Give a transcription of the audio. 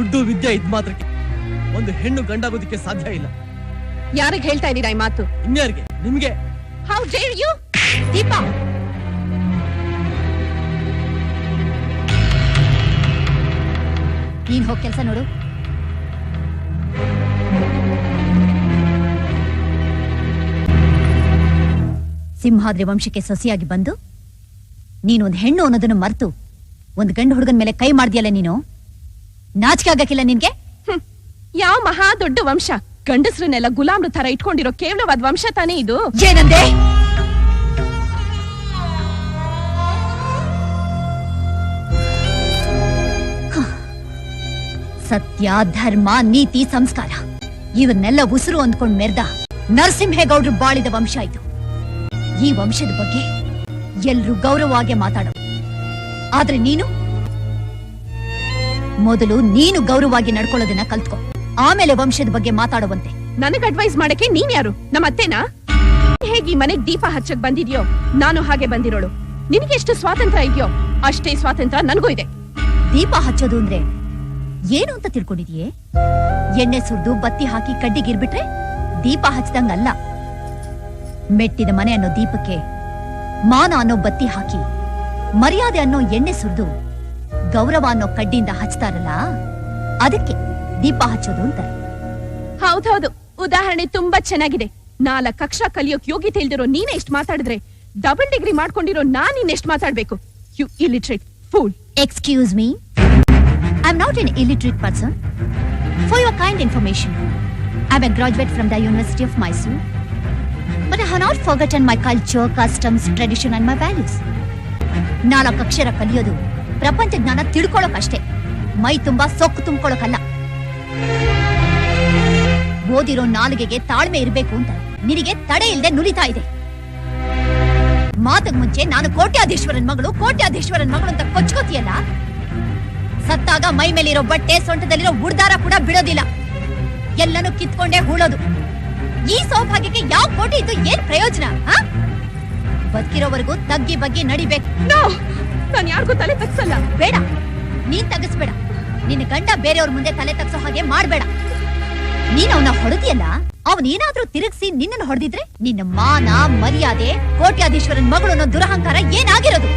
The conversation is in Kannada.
ದುಡ್ಡು ವಿದ್ಯೆ ಇದ್ ಮಾತ್ರಕ್ಕೆ ಒಂದು ಹೆಣ್ಣು ಗಂಡಾಗೋದಕ್ಕೆ ಸಾಧ್ಯ ಇಲ್ಲ. ಯಾರಿಗೆ ಹೇಳ್ತಾ ಇದ್ದೀರಾ ಈ ಮಾತು? ಇನ್ಯಾರಿಗೆ? ನಿಮ್ಗೆ. How dare you? ದೀಪಾ, ನೀನ್ ಹೋಗ್ ಕೆಲಸ ನೋಡು. ಸಿಂಹಾದ್ರಿ ವಂಶಕ್ಕೆ ಸೊಸೆಯಾಗಿ ಬಂದು ನೀನೊಂದು ಹೆಣ್ಣು ಅನ್ನೋದನ್ನು ಮರೆತು ಒಂದು ಗಂಡು ಹುಡುಗನ ಮೇಲೆ ಕೈ ಮಾಡ್ದಿಯಲ್ಲ ನೀನು. ನಾಚಿಕೆ ಆಗಕ್ಕಿಲ್ಲ ನಿನ್ಗೆ? ಯಾವ ಮಹಾ ದೊಡ್ಡ ವಂಶ, ಗಂಡಸ್ರನ್ನೆಲ್ಲ ಗುಲಾಮ್ರ ತರ ಇಟ್ಕೊಂಡಿರೋ ಕೇವಲವಾದ ವಂಶ ತಾನೇ ಇದು. ಏನಂದೆ? ಸತ್ಯ, ಧರ್ಮ, ನೀತಿ, ಸಂಸ್ಕಾರ ಇವನ್ನೆಲ್ಲ ಉಸಿರು ಅಂದ್ಕೊಂಡ್ ಮೆರ್ದ ನರಸಿಂಹೇಗೌಡ್ರು ಬಾಳಿದ ವಂಶ ಇದು. ಈ ವಂಶದ ಬಗ್ಗೆ ಎಲ್ರೂ ಗೌರವವಾಗಿ ಮಾತಾಡೋ, ಆದ್ರೆ ಮೊದಲು ನೀನು ಗೌರವವಾಗಿ ನಡ್ಕೊಳ್ಳೋದನ್ನ ಕಲ್ತ್ಕೊ, ಆಮೇಲೆ ವಂಶದ ಬಗ್ಗೆ ಮಾತಾಡುವಂತೆ. ನನಗ್ ಅಡ್ವೈಸ್ ಮಾಡಕ್ಕೆ ನೀನ್ ಯಾರು? ನಮ್ಮ ಅತ್ತೆನಾ? ಹೇಗೆ ಈ ಮನೆಗ್ ದೀಪ ಹಚ್ಚಕ್ ಬಂದಿದ್ಯೋ ನಾನು ಹಾಗೆ ಬಂದಿರೋಳು. ನಿನಗೆ ಎಷ್ಟು ಸ್ವಾತಂತ್ರ್ಯ ಇದೆಯೋ ಅಷ್ಟೇ ಸ್ವಾತಂತ್ರ್ಯ ನನಗೂ ಇದೆ. ದೀಪ ಹಚ್ಚೋದು ಅಂದ್ರೆ ಏನು ಅಂತ ತಿಳ್ಕೊಂಡಿದೀಯೇ? ಎಣ್ಣೆ ಸುರಿದು ಬತ್ತಿ ಹಾಕಿ ಕಡ್ಡಿಗಿರ್ಬಿಟ್ರೆ ದೀಪ ಹಚ್ಚದಂಗಲ್ಲ. ಮೆಟ್ಟಿದ ಮನೆ ಅನ್ನೋ ದೀಪಕ್ಕೆ ಮಾನ ಅನ್ನೋ ಬತ್ತಿ ಹಾಕಿ, ಮರ್ಯಾದೆ ಅನ್ನೋ ಎಣ್ಣೆ ಸುರಿದು, ಗೌರವ ಅನ್ನೋ ಕಡ್ಡಿಯಿಂದ ಹಚ್ತಾರಲ್ಲ, ಅದಕ್ಕೆ ದೀಪ ಹಚ್ಚೋದು ಅಂತಾರೆ. ಹೌದೌದು, ಉದಾಹರಣೆ ತುಂಬಾ ಚೆನ್ನಾಗಿದೆ. 4 ಕಕ್ಷಾ ಕಲಿಯೋಕ್ ಯೋಗ್ಯತೆ ಇಲ್ದಿರೋ ನೀನೇ ಎಷ್ಟು ಮಾತಾಡಿದ್ರೆ ಡಬಲ್ ಡಿಗ್ರಿ ಮಾಡ್ಕೊಂಡಿರೋ ನಾನ್ ಇನ್ನೆಷ್ಟು ಮಾತಾಡ್ಬೇಕು? You illiterate fool. Excuse me, I'm not an illiterate person. For your kind information, I'm a graduate from the University of Mysore, but I have not forgotten my culture, customs, tradition and my values. 4 ಅಕ್ಷರ ಕಲಿಯೋದು ಪ್ರಪಂಚ ಜ್ಞಾನ ತಿಳ್ಕೊಳ್ಳೋಕಷ್ಟೇ, ಮೈ ತುಂಬಾ ಸೊಕ್ಕು ತುಂಬಿಕೊಳ್ಳೋಕಲ್ಲ. ಓದಿರೋ ನಾಲಿಗೆಗೆ ತಾಳ್ಮೆ ಇರಬೇಕು ಅಂತ ನಿನಗೆ ತಡೆ ಇಲ್ಲದೆ ನುಲಿತಾ ಇದೆ. ಮಾತಗ್ ಮುಂಚೆ ನಾನು ಕೋಟ್ಯಾಧೀಶ್ವರನ್ ಮಗಳು ಅಂತ ಕೊಚ್ಕೋತಿಯಲ್ಲ, ಸತ್ತಾಗ ಮೈ ಮೇಲಿರೋ ಬಟ್ಟೆ, ಸೊಂಟದಲ್ಲಿರೋ ಉಡ್ದಾರ ಕೂಡ ಬಿಡೋದಿಲ್ಲ, ಎಲ್ಲನೂ ಕಿತ್ಕೊಂಡೇ ಹೂಳೋದು. ಈ ಸೌಭಾಗ್ಯಕ್ಕೆ ಯಾವ ಕೋಟಿ ಇದ್ದು ಏನ್ ಪ್ರಯೋಜನ? ಬದುಕಿರೋವರೆಗೂ ತಗ್ಗಿ ಬಗ್ಗಿ ನಡಿಬೇಕು. ನಾನು ಯಾರಿಗೂ ತಲೆ ತಗ್ಸಲ್ಲ. ಬೇಡ, ನೀನ್ ತಗಸ್ಬೇಡ. ನಿನ್ನ ಗಂಡ ಬೇರೆಯವ್ರ ಮುಂದೆ ತಲೆ ತಗ್ಸೋ ಹಾಗೆ ಮಾಡ್ಬೇಡ. ನೀನ್ ಅವನ ಹೊಡೆದಿಯಲ್ಲ, ಅವನೇನಾದ್ರೂ ತಿರುಗಿಸಿ ನಿನ್ನನ್ನು ಹೊಡೆದಿದ್ರೆ ನಿನ್ನ ಮಾನ, ಮರ್ಯಾದೆ, ಕೋಟ್ಯಾಧೀಶ್ವರನ್ ಮಗಳು ಅನ್ನೋ ದುರಹಂಕಾರ ಏನಾಗಿರೋದು?